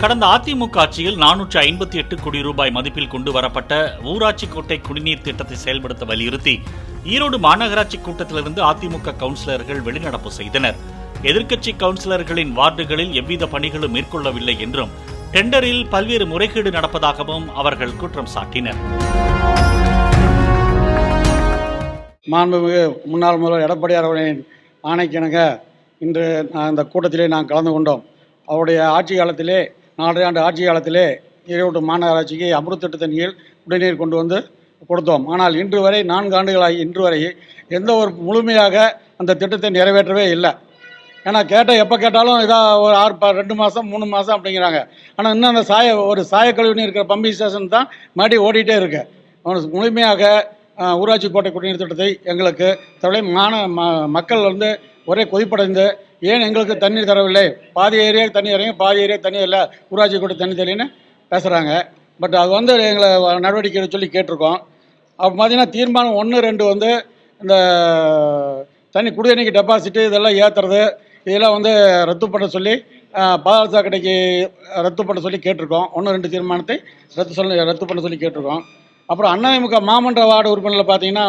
கடந்த அதிமுக ஆட்சியில் 458 கோடி ரூபாய் மதிப்பில் கொண்டு வரப்பட்ட ஊராட்சி கோட்டை குடிநீர் திட்டத்தை செயல்படுத்த வலியுறுத்தி ஈரோடு மாநகராட்சி கூட்டத்திலிருந்து அதிமுக கவுன்சிலர்கள் வெளிநடப்பு செய்தனர். எதிர்க்கட்சி கவுன்சிலர்களின் வார்டுகளில் எவ்வித பணிகளும் மேற்கொள்ளவில்லை என்றும் டெண்டரில் பல்வேறு முறைகேடு நடப்பதாகவும் அவர்கள் குற்றம் சாட்டினர். மாண்புமிகு முன்னாள் முதல்வர் எடப்பாடியார் அவர்களின் ஆணைக்கிணங்க இன்று இந்த கூட்டத்திலே நான் கலந்து கொண்டோம். அவருடைய ஆட்சி காலத்திலே 4 ஆண்டு ஆட்சி காலத்திலே ஈரோடு மாநகராட்சிக்கு அம்ருத் திட்டத்தின் கீழ் குடிநீர் கொண்டு வந்து கொடுத்தோம். ஆனால் இன்று வரை 4 ஆண்டுகளாகி இன்று வரை எந்த ஒரு முழுமையாக அந்த திட்டத்தை நிறைவேற்றவே இல்லை. ஏன்னா எப்போ கேட்டாலும் இதாக ஒரு 2 மாதம் 3 மாதம் அப்படிங்கிறாங்க. ஆனால் இன்னும் அந்த சாயக்கழிவு இருக்கிற பம்பிங் ஸ்டேஷன் தான் மறுபடியும் ஓடிட்டே இருக்கு. முழுமையாக ஊராட்சி கோட்டை குடிநீர் திட்டத்தை எங்களுக்கு மக்கள் ஒரே கொதிப்படைந்து ஏன் எங்களுக்கு தண்ணீர் தரவில்லை, பாதி ஏரியாவுக்கு தண்ணி இறங்கி பாதி ஏரியா தண்ணி இல்லை, ஊராட்சி கோட்டை தண்ணி தெரியலன்னு பேசுகிறாங்க. பட் அது எங்களை நடவடிக்கை சொல்லி கேட்டிருக்கோம். அப்போ பார்த்தீங்கன்னா தீர்மானம் 1, 2 இந்த தண்ணி குடிநீருக்கு டெபாசிட்டு இதெல்லாம் ஏற்றுறது இதெல்லாம் ரத்து பண்ண சொல்லி பாதாள சாக்கடைக்கு ரத்து பண்ண சொல்லி கேட்டிருக்கோம். 1, 2 தீர்மானத்தை ரத்து பண்ண சொல்லி கேட்டிருக்கோம். அப்புறம் அதிமுக மாமன்ற வார்டு உறுப்பினரில் பார்த்தீங்கன்னா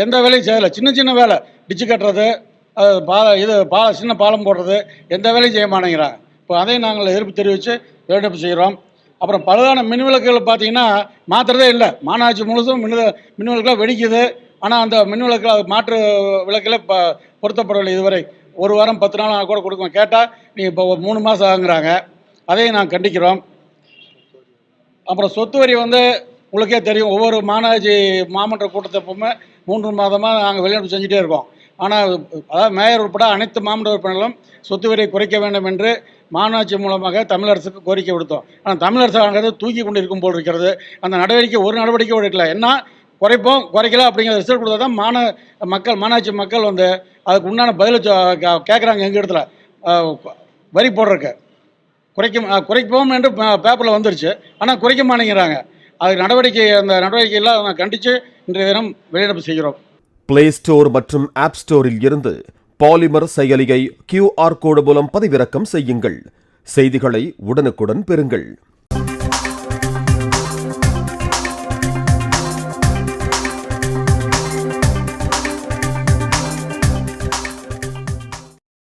எந்த வேலையும் செய்யலை. சின்ன வேலை டிச்சு கட்டுறது, சின்ன பாலம் போடுறது, எந்த வேலையும் செய்ய மாட்டேங்கிறாங்க. இப்போ அதையும் நாங்கள் எதிர்ப்பு தெரிவித்து வெளிநடப்பு செய்கிறோம். அப்புறம் பழுதான மின் விளக்குகள் பார்த்தீங்கன்னா மாற்றுறதே இல்லை. மாநகராட்சி முழுசும் மின் விளக்குலாம் வெடிக்குது. ஆனால் அந்த மின் விளக்கில் மாற்று விளக்கில் பொருத்தப்படவில்லை. இதுவரை 1 வாரம் 10 நாள் கூட கொடுக்கணும். கேட்டால் நீ இப்போ 3 மாதம் ஆகுங்கிறாங்க. அதையும் நாங்கள் கண்டிக்கிறோம். அப்புறம் சொத்து வரி உங்களுக்கே தெரியும், ஒவ்வொரு மாநகராட்சி மாமன்ற கூட்டத்தை எப்பவுமே 3 மாதமாக நாங்கள் வெளிநடப்பு செஞ்சுட்டே இருக்கோம். ஆனால் அதாவது மேயர் உட்பட அனைத்து மாமன்ற உறுப்பினர்களும் சொத்து வரியை குறைக்க வேண்டும் என்று மாநகராட்சி மூலமாக தமிழ் அரசுக்கு கோரிக்கை விடுத்தோம். ஆனால் தமிழ் அரசாங்கிறது தூக்கி கொண்டு இருக்கும் போல் இருக்கிறது. அந்த ஒரு நடவடிக்கை எடுக்கல. என்ன குறைக்கல அப்படிங்கிற ரிசல்ட் கொடுத்தா தான் மாநகராட்சி மக்கள் அதுக்கு உண்டான பதிலை கேட்குறாங்க. எங்கள் இடத்துல வரி போடுறதுக்கு குறைப்போம் என்று பேப்பரில் வந்துருச்சு. ஆனால் குறைக்க மாட்டேங்கிறாங்க. அதுக்கு அந்த நடவடிக்கையெல்லாம் கண்டித்து இன்றைய தினம் வெளிநடப்பு செய்கிறோம். பிளே ஸ்டோர் மற்றும் ஆப் ஸ்டோரில் இருந்து பாலிமர் செயலியை QR கோடு மூலம் பதிவிறக்கம் செய்யுங்கள். செய்திகளை உடனுக்குடன் பெறுங்கள்.